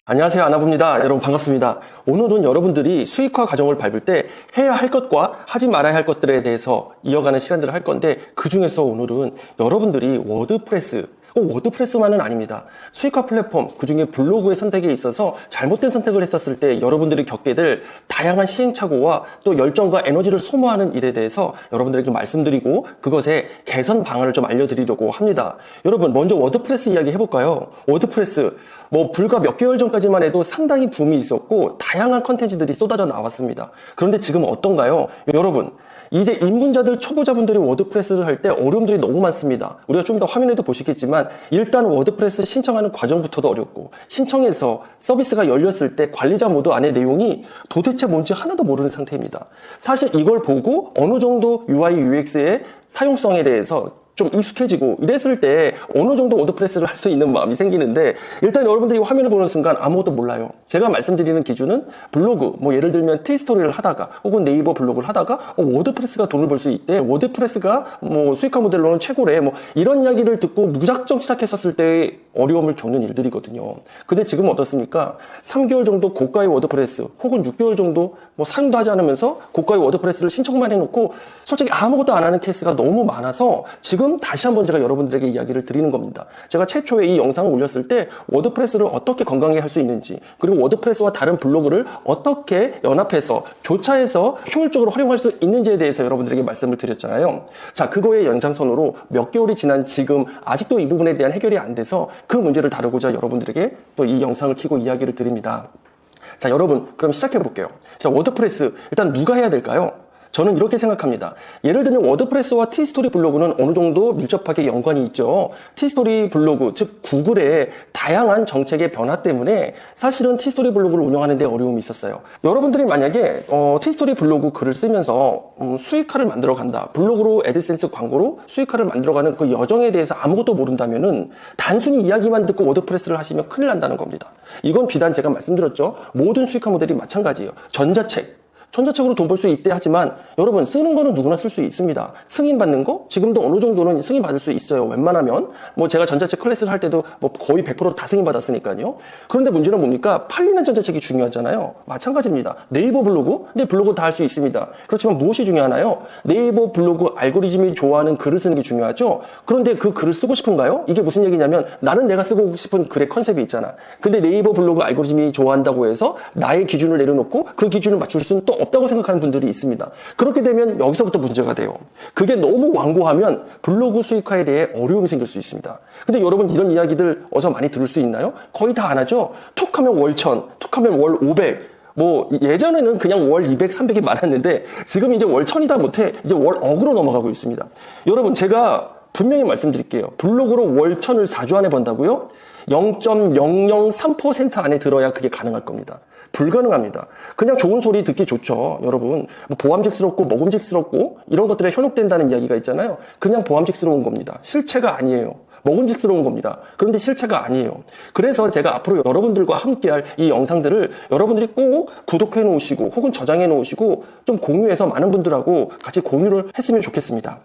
안녕하세요, 아나부입니다. 여러분 반갑습니다. 오늘은 여러분들이 수익화 과정을 밟을 때 해야 할 것과 하지 말아야 할 것들에 대해서 이어가는 시간들을 할 건데, 그 중에서 오늘은 여러분들이 워드프레스만은 아닙니다. 수익화 플랫폼, 그 중에 블로그의 선택에 있어서 잘못된 선택을 했었을 때 여러분들이 겪게 될 다양한 시행착오와 또 열정과 에너지를 소모하는 일에 대해서 여러분들에게 말씀드리고, 그것의 개선 방안을 좀 알려드리려고 합니다. 여러분, 먼저 워드프레스 이야기 해볼까요? 워드프레스, 불과 몇 개월 전까지만 해도 상당히 붐이 있었고 다양한 컨텐츠들이 쏟아져 나왔습니다. 그런데 지금은 어떤가요? 여러분, 이제 입문자들, 초보자분들이 워드프레스를 할 때 어려움들이 너무 많습니다. 우리가 좀 더 화면에도 보시겠지만, 일단 워드프레스 신청하는 과정부터도 어렵고, 신청해서 서비스가 열렸을 때 관리자 모드 안의 내용이 도대체 뭔지 하나도 모르는 상태입니다. 사실 이걸 보고 어느 정도 UI, UX의 사용성에 대해서 좀 익숙해지고 이랬을 때 어느 정도 워드프레스를 할 수 있는 마음이 생기는데, 일단 여러분들이 화면을 보는 순간 아무것도 몰라요. 제가 말씀드리는 기준은 블로그, 예를 들면 티스토리를 하다가 혹은 네이버 블로그를 하다가 워드프레스가 돈을 벌 수 있대, 워드프레스가 수익화 모델로는 최고래, 이런 이야기를 듣고 무작정 시작했었을 때 어려움을 겪는 일들이거든요. 근데 지금은 어떻습니까? 3개월 정도 고가의 워드프레스 혹은 6개월 정도 사용도 하지 않으면서 고가의 워드프레스를 신청만 해놓고 솔직히 아무것도 안 하는 케이스가 너무 많아서 지금 다시 한번 제가 여러분들에게 이야기를 드리는 겁니다. 제가 최초에 이 영상을 올렸을 때 워드프레스를 어떻게 건강하게 할 수 있는지, 그리고 워드프레스와 다른 블로그를 어떻게 연합해서 교차해서 효율적으로 활용할 수 있는지에 대해서 여러분들에게 말씀을 드렸잖아요. 자, 그거의 연장선으로 몇 개월이 지난 지금 아직도 이 부분에 대한 해결이 안 돼서 그 문제를 다루고자 여러분들에게 또 이 영상을 켜고 이야기를 드립니다. 자, 여러분, 그럼 시작해 볼게요. 자, 워드프레스 일단 누가 해야 될까요? 저는 이렇게 생각합니다. 예를 들면 워드프레스와 티스토리 블로그는 어느 정도 밀접하게 연관이 있죠. 티스토리 블로그, 즉 구글의 다양한 정책의 변화 때문에 사실은 티스토리 블로그를 운영하는 데 어려움이 있었어요. 여러분들이 만약에 티스토리 블로그 글을 쓰면서 수익화를 만들어 간다, 블로그로 애드센스 광고로 수익화를 만들어가는 그 여정에 대해서 아무것도 모른다면은 단순히 이야기만 듣고 워드프레스를 하시면 큰일 난다는 겁니다. 이건 비단 제가 말씀드렸죠. 모든 수익화 모델이 마찬가지예요. 전자책으로 돈 벌 수 있대 하지만 여러분, 쓰는 거는 누구나 쓸 수 있습니다. 승인받는 거 지금도 어느 정도는 승인받을 수 있어요. 웬만하면 제가 전자책 클래스를 할 때도 거의 100% 다 승인받았으니까요. 그런데 문제는 뭡니까? 팔리는 전자책이 중요하잖아요. 마찬가지입니다. 네이버 블로그? 근데 블로그 다 할 수 있습니다. 그렇지만 무엇이 중요하나요? 네이버 블로그 알고리즘이 좋아하는 글을 쓰는 게 중요하죠. 그런데 그 글을 쓰고 싶은가요? 이게 무슨 얘기냐면, 나는 내가 쓰고 싶은 글의 컨셉이 있잖아. 근데 네이버 블로그 알고리즘이 좋아한다고 해서 나의 기준을 내려놓고 그 기준을 맞출 수는 또 없다고 생각하는 분들이 있습니다. 그렇게 되면 여기서부터 문제가 돼요. 그게 너무 완고하면 블로그 수익화에 대해 어려움이 생길 수 있습니다. 근데 여러분, 이런 이야기들 어서 많이 들을 수 있나요? 거의 다 안 하죠? 툭 하면 월 1000, 툭 하면 월 500, 예전에는 그냥 월 200, 300이 많았는데 지금 이제 월 1000이다 못해 이제 월 억으로 넘어가고 있습니다. 여러분, 제가 분명히 말씀드릴게요. 블로그로 월 1000을 4주 안에 번다고요? 0.003% 안에 들어야 그게 가능할 겁니다. 불가능합니다. 그냥 좋은 소리 듣기 좋죠. 여러분, 보암직스럽고 먹음직스럽고 이런 것들에 현혹된다는 이야기가 있잖아요. 그냥 보암직스러운 겁니다. 실체가 아니에요. 먹음직스러운 겁니다. 그런데 실체가 아니에요. 그래서 제가 앞으로 여러분들과 함께할 이 영상들을 여러분들이 꼭 구독해 놓으시고 혹은 저장해 놓으시고 좀 공유해서 많은 분들하고 같이 공유를 했으면 좋겠습니다.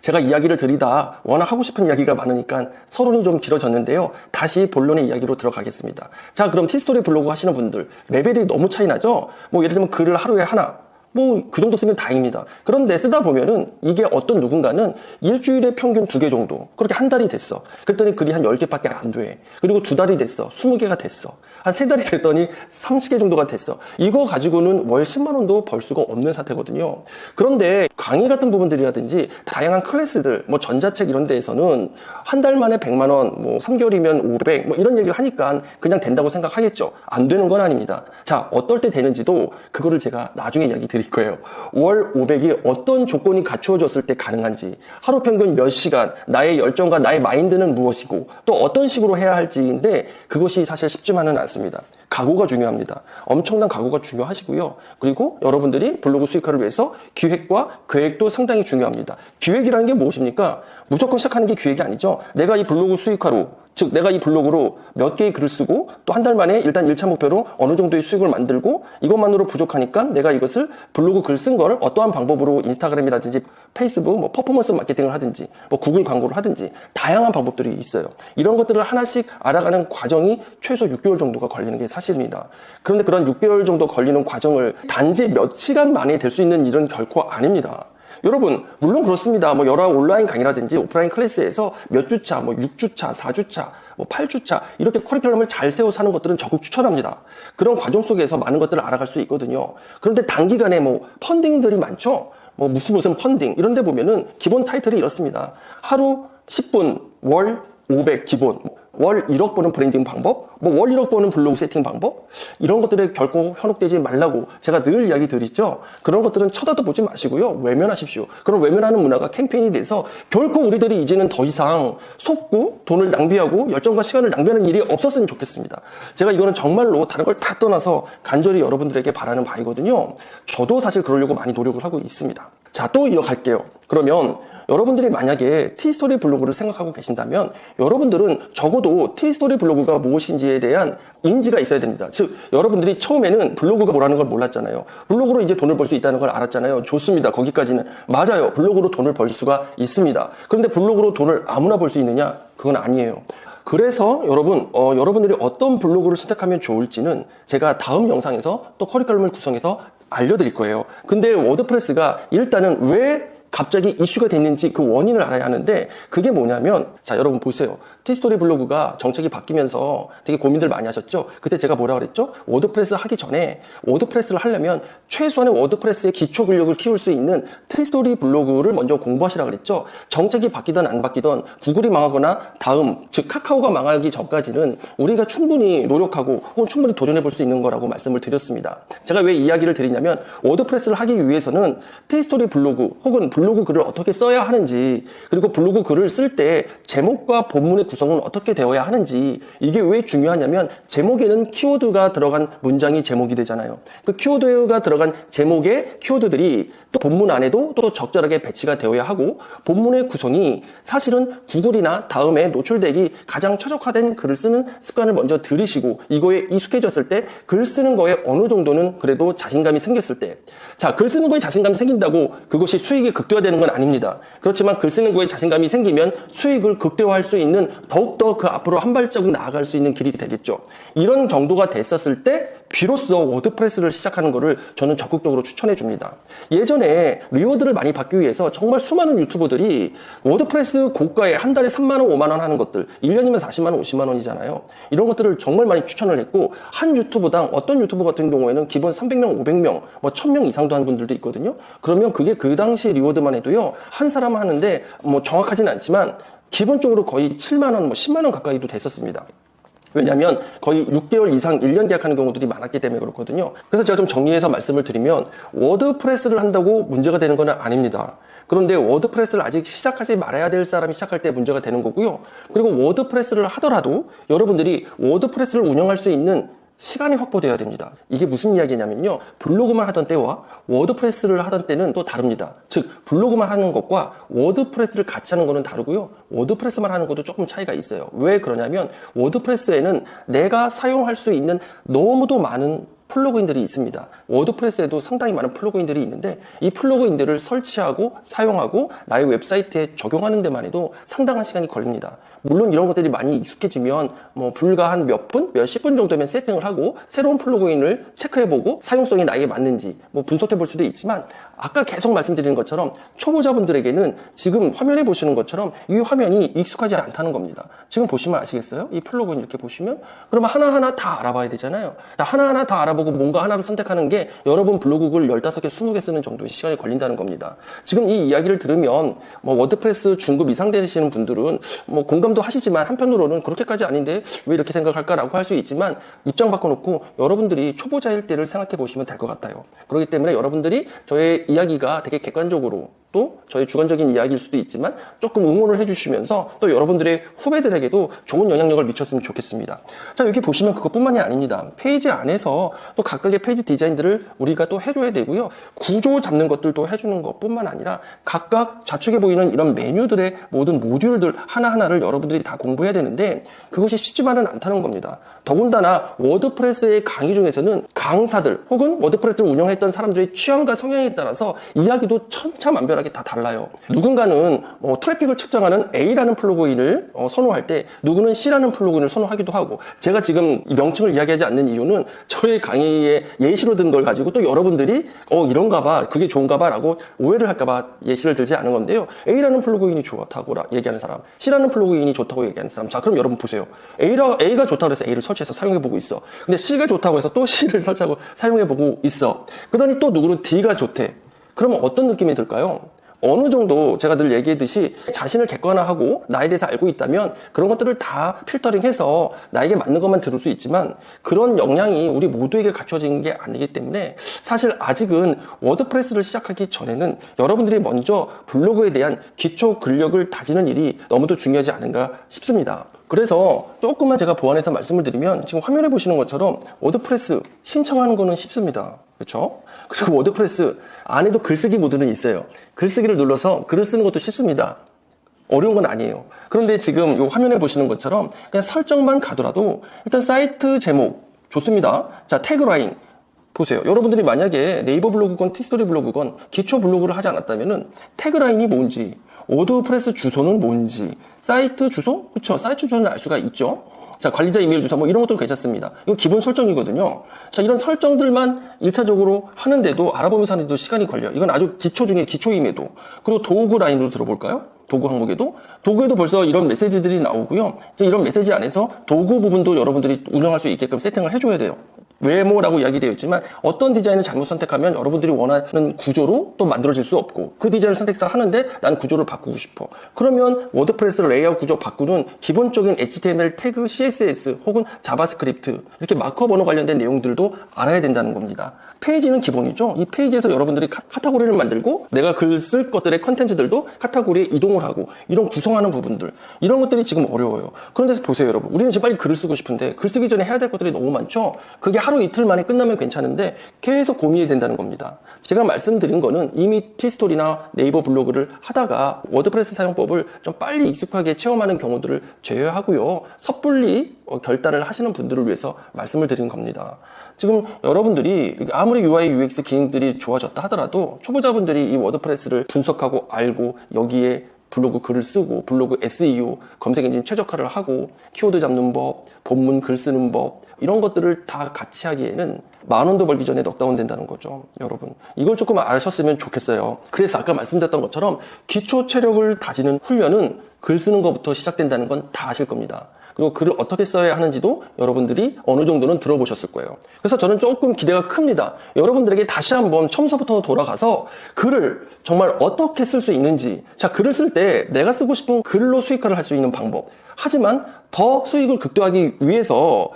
제가 이야기를 드리다 워낙 하고 싶은 이야기가 많으니까 서론이 좀 길어졌는데요. 다시 본론의 이야기로 들어가겠습니다. 자, 그럼 티스토리 블로그 하시는 분들, 레벨이 너무 차이 나죠? 예를 들면 글을 하루에 하나, 그 정도 쓰면 다행입니다. 그런데 쓰다 보면은 이게 어떤 누군가는 일주일에 평균 2개 정도, 그렇게 한 달이 됐어. 그랬더니 글이 한 10개밖에 안 돼. 그리고 2달이 됐어. 20개가 됐어. 한 3달이 됐더니 30개 정도가 됐어. 이거 가지고는 월 10만 원도 벌 수가 없는 사태거든요. 그런데 강의 같은 부분들이라든지 다양한 클래스들, 전자책 이런 데에서는 한 달 만에 100만 원, 3개월이면 500, 이런 얘기를 하니까 그냥 된다고 생각하겠죠. 안 되는 건 아닙니다. 자, 어떨 때 되는지도 그거를 제가 나중에 이야기 드릴 거예요. 월 500이 어떤 조건이 갖추어졌을 때 가능한지, 하루 평균 몇 시간, 나의 열정과 나의 마인드는 무엇이고 또 어떤 식으로 해야 할지인데, 그것이 사실 쉽지만은 않습니다. 각오가 중요합니다. 엄청난 각오가 중요하시고요. 그리고 여러분들이 블로그 수익화를 위해서 기획과 계획도 상당히 중요합니다. 기획이라는 게 무엇입니까? 무조건 시작하는 게 기획이 아니죠. 내가 이 블로그 수익화로, 즉 내가 이 블로그로 몇 개의 글을 쓰고 또 한 달 만에 일단 1차 목표로 어느 정도의 수익을 만들고 이것만으로 부족하니까 내가 이것을 블로그 글 쓴 걸 어떠한 방법으로 인스타그램이라든지 페이스북 뭐 퍼포먼스 마케팅을 하든지 뭐 구글 광고를 하든지 다양한 방법들이 있어요. 이런 것들을 하나씩 알아가는 과정이 최소 6개월 정도가 걸리는 게 사실입니다. 그런데 그런 6개월 정도 걸리는 과정을 단지 몇 시간 만에 될 수 있는 일은 결코 아닙니다. 여러분, 물론 그렇습니다. 뭐 여러 온라인 강의라든지 오프라인 클래스에서 몇 주차, 뭐 6주차, 4주차, 뭐 8주차 이렇게 커리큘럼을 잘 세워서 하는 것들은 적극 추천합니다. 그런 과정 속에서 많은 것들을 알아갈 수 있거든요. 그런데 단기간에 뭐 펀딩들이 많죠. 뭐 무슨 펀딩 이런 데 보면은 기본 타이틀이 이렇습니다. 하루 10분, 월 500 기본, 월 1억 버는 브랜딩 방법, 뭐 월 1억 버는 블로그 세팅 방법, 이런 것들에 결코 현혹되지 말라고 제가 늘 이야기 드리죠. 그런 것들은 쳐다도 보지 마시고요. 외면하십시오. 그런 외면하는 문화가 캠페인이 돼서 결코 우리들이 이제는 더 이상 속고 돈을 낭비하고 열정과 시간을 낭비하는 일이 없었으면 좋겠습니다. 제가 이거는 정말로 다른 걸 다 떠나서 간절히 여러분들에게 바라는 바이거든요. 저도 사실 그러려고 많이 노력을 하고 있습니다. 자, 또 이어갈게요. 그러면 여러분들이 만약에 티스토리 블로그를 생각하고 계신다면 여러분들은 적어도 티스토리 블로그가 무엇인지에 대한 인지가 있어야 됩니다. 즉 여러분들이 처음에는 블로그가 뭐라는 걸 몰랐잖아요. 블로그로 이제 돈을 벌 수 있다는 걸 알았잖아요. 좋습니다. 거기까지는 맞아요. 블로그로 돈을 벌 수가 있습니다. 그런데 블로그로 돈을 아무나 벌 수 있느냐? 그건 아니에요. 그래서 여러분들이 어떤 블로그를 선택하면 좋을지는 제가 다음 영상에서 또 커리큘럼을 구성해서 알려드릴 거예요. 근데 워드프레스가 일단은 왜 갑자기 이슈가 됐는지 그 원인을 알아야 하는데 그게 뭐냐면 자 여러분 보세요. 티스토리 블로그가 정책이 바뀌면서 되게 고민들 많이 하셨죠. 그때 제가 뭐라 그랬죠? 워드프레스 하기 전에 워드프레스를 하려면 최소한의 워드프레스의 기초 근력을 키울 수 있는 티스토리 블로그를 먼저 공부하시라 그랬죠. 정책이 바뀌든 안 바뀌든 구글이 망하거나 다음 즉 카카오가 망하기 전까지는 우리가 충분히 노력하고 혹은 충분히 도전해 볼 수 있는 거라고 말씀을 드렸습니다. 제가 왜 이 이야기를 드리냐면 워드프레스를 하기 위해서는 티스토리 블로그 혹은 블로그 글을 어떻게 써야 하는지 그리고 블로그 글을 쓸 때 제목과 본문의 구성은 어떻게 되어야 하는지 이게 왜 중요하냐면 제목에는 키워드가 들어간 문장이 제목이 되잖아요. 그 키워드가 들어간 제목의 키워드들이 또 본문 안에도 또 적절하게 배치가 되어야 하고 본문의 구성이 사실은 구글이나 다음에 노출되기 가장 최적화된 글을 쓰는 습관을 먼저 들이시고 이거에 익숙해졌을 때 글 쓰는 거에 어느 정도는 그래도 자신감이 생겼을 때 자, 글 쓰는 거에 자신감이 생긴다고 그것이 수익이 극대화되는 건 아닙니다. 그렇지만 글 쓰는 거에 자신감이 생기면 수익을 극대화할 수 있는 더욱더 그 앞으로 한 발자국 나아갈 수 있는 길이 되겠죠. 이런 정도가 됐었을 때 비로소 워드프레스를 시작하는 것을 저는 적극적으로 추천해 줍니다. 예전에 리워드를 많이 받기 위해서 정말 수많은 유튜버들이 워드프레스 고가에 한 달에 3만 원, 5만 원 하는 것들 1년이면 40만 원, 50만 원이잖아요. 이런 것들을 정말 많이 추천을 했고 한 유튜버당 어떤 유튜버 같은 경우에는 기본 300명, 500명, 뭐 1000명 이상도 하는 분들도 있거든요. 그러면 그게 그 당시 리워드만 해도요. 한 사람 하는데 뭐 정확하진 않지만 기본적으로 거의 7만 원, 뭐 10만 원 가까이도 됐었습니다. 왜냐하면 거의 6개월 이상 1년 계약하는 경우들이 많았기 때문에 그렇거든요. 그래서 제가 좀 정리해서 말씀을 드리면 워드프레스를 한다고 문제가 되는 건 아닙니다. 그런데 워드프레스를 아직 시작하지 말아야 될 사람이 시작할 때 문제가 되는 거고요. 그리고 워드프레스를 하더라도 여러분들이 워드프레스를 운영할 수 있는 시간이 확보되어야 됩니다. 이게 무슨 이야기냐면요. 블로그만 하던 때와 워드프레스를 하던 때는 또 다릅니다. 즉 블로그만 하는 것과 워드프레스를 같이 하는 거는 다르고요. 워드프레스만 하는 것도 조금 차이가 있어요. 왜 그러냐면 워드프레스에는 내가 사용할 수 있는 너무도 많은 플러그인들이 있습니다. 워드프레스에도 상당히 많은 플러그인들이 있는데 이 플러그인들을 설치하고 사용하고 나의 웹사이트에 적용하는 데만 해도 상당한 시간이 걸립니다. 물론 이런 것들이 많이 익숙해지면 뭐 불과 한 몇 분, 몇 10분 정도면 세팅을 하고 새로운 플러그인을 체크해보고 사용성이 나에게 맞는지 뭐 분석해볼 수도 있지만 아까 계속 말씀드리는 것처럼 초보자분들에게는 지금 화면에 보시는 것처럼 이 화면이 익숙하지 않다는 겁니다. 지금 보시면 아시겠어요? 이 플러그인 이렇게 보시면 그러면 하나하나 다 알아봐야 되잖아요. 하나하나 다 알아보고 뭔가 하나를 선택하는 게 여러분 블로그를 15개, 20개 쓰는 정도의 시간이 걸린다는 겁니다. 지금 이 이야기를 들으면 뭐 워드프레스 중급 이상 되시는 분들은 뭐 공감도 하시지만 한편으로는 그렇게까지 아닌데 왜 이렇게 생각할까라고 할 수 있지만 입장 바꿔놓고 여러분들이 초보자일 때를 생각해 보시면 될 것 같아요. 그렇기 때문에 여러분들이 저의 이야기가 되게 객관적으로 또 저의 주관적인 이야기일 수도 있지만 조금 응원을 해주시면서 또 여러분들의 후배들에게도 좋은 영향력을 미쳤으면 좋겠습니다. 자, 여기 보시면 그것뿐만이 아닙니다. 페이지 안에서 또 각각의 페이지 디자인들을 우리가 또 해줘야 되고요. 구조 잡는 것들도 해주는 것뿐만 아니라 각각 좌측에 보이는 이런 메뉴들의 모든 모듈들 하나하나를 여러분들이 다 공부해야 되는데 그것이 쉽지만은 않다는 겁니다. 더군다나 워드프레스의 강의 중에서는 강사들 혹은 워드프레스를 운영했던 사람들의 취향과 성향에 따라서 이야기도 천차만별하게 다 달라요. 누군가는 트래픽을 측정하는 A라는 플러그인을 선호할 때 누구는 C라는 플러그인을 선호하기도 하고 제가 지금 명칭을 이야기하지 않는 이유는 저의 강의에 예시로 든 걸 가지고 또 여러분들이 이런가 봐 그게 좋은가 봐 라고 오해를 할까 봐 예시를 들지 않은 건데요. A라는 플러그인이 좋다고 얘기하는 사람, C라는 플러그인이 좋다고 얘기하는 사람. 자, 그럼 여러분 보세요. A가 좋다고 해서 A를 설치해서 사용해보고 있어. 근데 C가 좋다고 해서 또 C를 설치하고 사용해보고 있어. 그러더니 또 누구는 D가 좋대. 그러면 어떤 느낌이 들까요? 어느 정도 제가 늘 얘기했듯이 자신을 객관화하고 나에 대해서 알고 있다면 그런 것들을 다 필터링해서 나에게 맞는 것만 들을 수 있지만 그런 역량이 우리 모두에게 갖춰진 게 아니기 때문에 사실 아직은 워드프레스를 시작하기 전에는 여러분들이 먼저 블로그에 대한 기초 근력을 다지는 일이 너무도 중요하지 않은가 싶습니다. 그래서 조금만 제가 보완해서 말씀을 드리면 지금 화면에 보시는 것처럼 워드프레스 신청하는 거는 쉽습니다. 그렇죠? 그리고 워드프레스 안에도 글쓰기 모드는 있어요. 글쓰기를 눌러서 글을 쓰는 것도 쉽습니다. 어려운 건 아니에요. 그런데 지금 이 화면에 보시는 것처럼 그냥 설정만 가더라도 일단 사이트 제목 좋습니다. 자, 태그라인 보세요. 여러분들이 만약에 네이버 블로그건 티스토리 블로그건 기초 블로그를 하지 않았다면은 태그라인이 뭔지, 워드프레스 주소는 뭔지, 사이트 주소? 그렇죠. 사이트 주소는 알 수가 있죠. 자, 관리자 이메일 주소 이런 것도 괜찮습니다. 이거 기본 설정이거든요. 자, 이런 설정들만 1차적으로 하는데도 알아보면서 하는데도 시간이 걸려요. 이건 아주 기초 중에 기초임에도. 그리고 도구 라인으로 들어볼까요? 도구 항목에도 벌써 이런 메시지들이 나오고요. 이런 메시지 안에서 도구 부분도 여러분들이 운영할 수 있게끔 세팅을 해줘야 돼요. 외모라고 이야기되어 있지만 어떤 디자인을 잘못 선택하면 여러분들이 원하는 구조로 또 만들어질 수 없고 그 디자인을 선택해서 하는데 나는 구조를 바꾸고 싶어. 그러면 워드프레스 레이아웃 구조 바꾸는 기본적인 HTML 태그, CSS 혹은 자바스크립트 이렇게 마커 번호 관련된 내용들도 알아야 된다는 겁니다. 페이지는 기본이죠. 이 페이지에서 여러분들이 카테고리를 만들고 내가 글 쓸 것들의 컨텐츠들도 카테고리에 이동을 하고 이런 구성하는 부분들 이런 것들이 지금 어려워요. 그런데 보세요 여러분. 우리는 지금 빨리 글을 쓰고 싶은데 글 쓰기 전에 해야 될 것들이 너무 많죠. 그게 하루 이틀 만에 끝나면 괜찮은데 계속 고민해야 된다는 겁니다. 제가 말씀드린 거는 이미 티스토리나 네이버 블로그를 하다가 워드프레스 사용법을 좀 빨리 익숙하게 체험하는 경우들을 제외하고요. 섣불리 결단을 하시는 분들을 위해서 말씀을 드린 겁니다. 지금 여러분들이 아무리 UI, UX 기능들이 좋아졌다 하더라도 초보자분들이 이 워드프레스를 분석하고 알고 여기에 블로그 글을 쓰고 블로그 SEO 검색 엔진 최적화를 하고 키워드 잡는 법, 본문 글 쓰는 법 이런 것들을 다 같이 하기에는 10,000원도 벌기 전에 넉다운 된다는 거죠. 여러분 이걸 조금 아셨으면 좋겠어요. 그래서 아까 말씀드렸던 것처럼 기초 체력을 다지는 훈련은 글 쓰는 것부터 시작된다는 건 다 아실 겁니다. 그리고 글을 어떻게 써야 하는지도 여러분들이 어느 정도는 들어보셨을 거예요. 그래서 저는 조금 기대가 큽니다. 여러분들에게 다시 한번 처음서부터 돌아가서 글을 정말 어떻게 쓸 수 있는지, 자, 글을 쓸 때 내가 쓰고 싶은 글로 수익화를 할 수 있는 방법, 하지만 더 수익을 극대화하기 위해서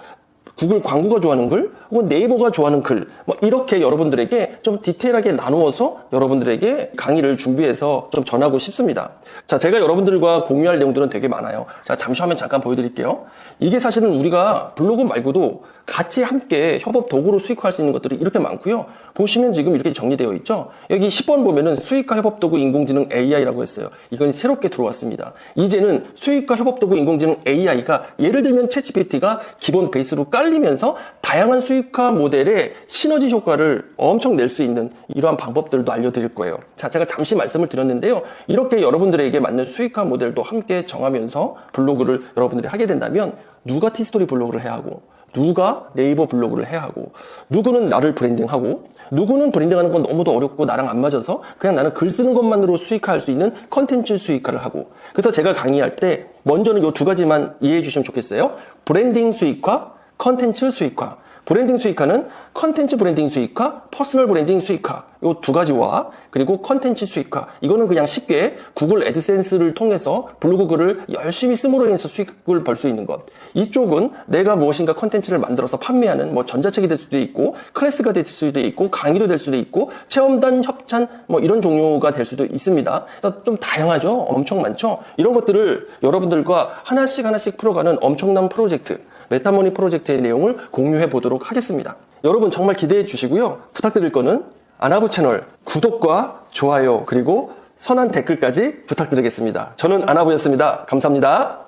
구글 광고가 좋아하는 글 혹은 네이버가 좋아하는 글 이렇게 여러분들에게 좀 디테일하게 나누어서 여러분들에게 강의를 준비해서 좀 전하고 싶습니다. 자, 제가 여러분들과 공유할 내용들은 되게 많아요. 자, 잠시 화면 잠깐 보여드릴게요. 이게 사실은 우리가 블로그 말고도 같이 함께 협업 도구로 수익화할 수 있는 것들이 이렇게 많고요. 보시면 지금 이렇게 정리되어 있죠. 여기 10번 보면은 수익화 협업 도구 인공지능 AI라고 했어요. 이건 새롭게 들어왔습니다. 이제는 수익화 협업 도구 인공지능 AI가 예를 들면 챗GPT가 기본 베이스로 깔리면서 다양한 수익화 모델의 시너지 효과를 엄청 낼 수 있는 이러한 방법들도 알려드릴 거예요. 자, 제가 잠시 말씀을 드렸는데요. 이렇게 여러분들에게 맞는 수익화 모델도 함께 정하면서 블로그를 여러분들이 하게 된다면 누가 티스토리 블로그를 해야 하고 누가 네이버 블로그를 해야 하고 누구는 나를 브랜딩하고 누구는 브랜딩하는 건 너무도 어렵고 나랑 안 맞아서 그냥 나는 글 쓰는 것만으로 수익화할 수 있는 컨텐츠 수익화를 하고 그래서 제가 강의할 때 먼저는 이 두 가지만 이해해 주시면 좋겠어요. 브랜딩 수익화, 컨텐츠 수익화. 브랜딩 수익화는 컨텐츠 브랜딩 수익화, 퍼스널 브랜딩 수익화 이 두 가지와 그리고 컨텐츠 수익화 이거는 그냥 쉽게 구글 애드센스를 통해서 블로그를 열심히 씀으로 인해서 수익을 벌 수 있는 것. 이쪽은 내가 무엇인가 컨텐츠를 만들어서 판매하는 뭐 전자책이 될 수도 있고 클래스가 될 수도 있고 강의도 될 수도 있고 체험단, 협찬 뭐 이런 종류가 될 수도 있습니다. 그래서 좀 다양하죠. 엄청 많죠. 이런 것들을 여러분들과 하나씩 풀어가는 엄청난 프로젝트 메타머니 프로젝트의 내용을 공유해 보도록 하겠습니다. 여러분 정말 기대해 주시고요. 부탁드릴 거는 아나부 채널 구독과 좋아요 그리고 선한 댓글까지 부탁드리겠습니다. 저는 아나부였습니다. 감사합니다.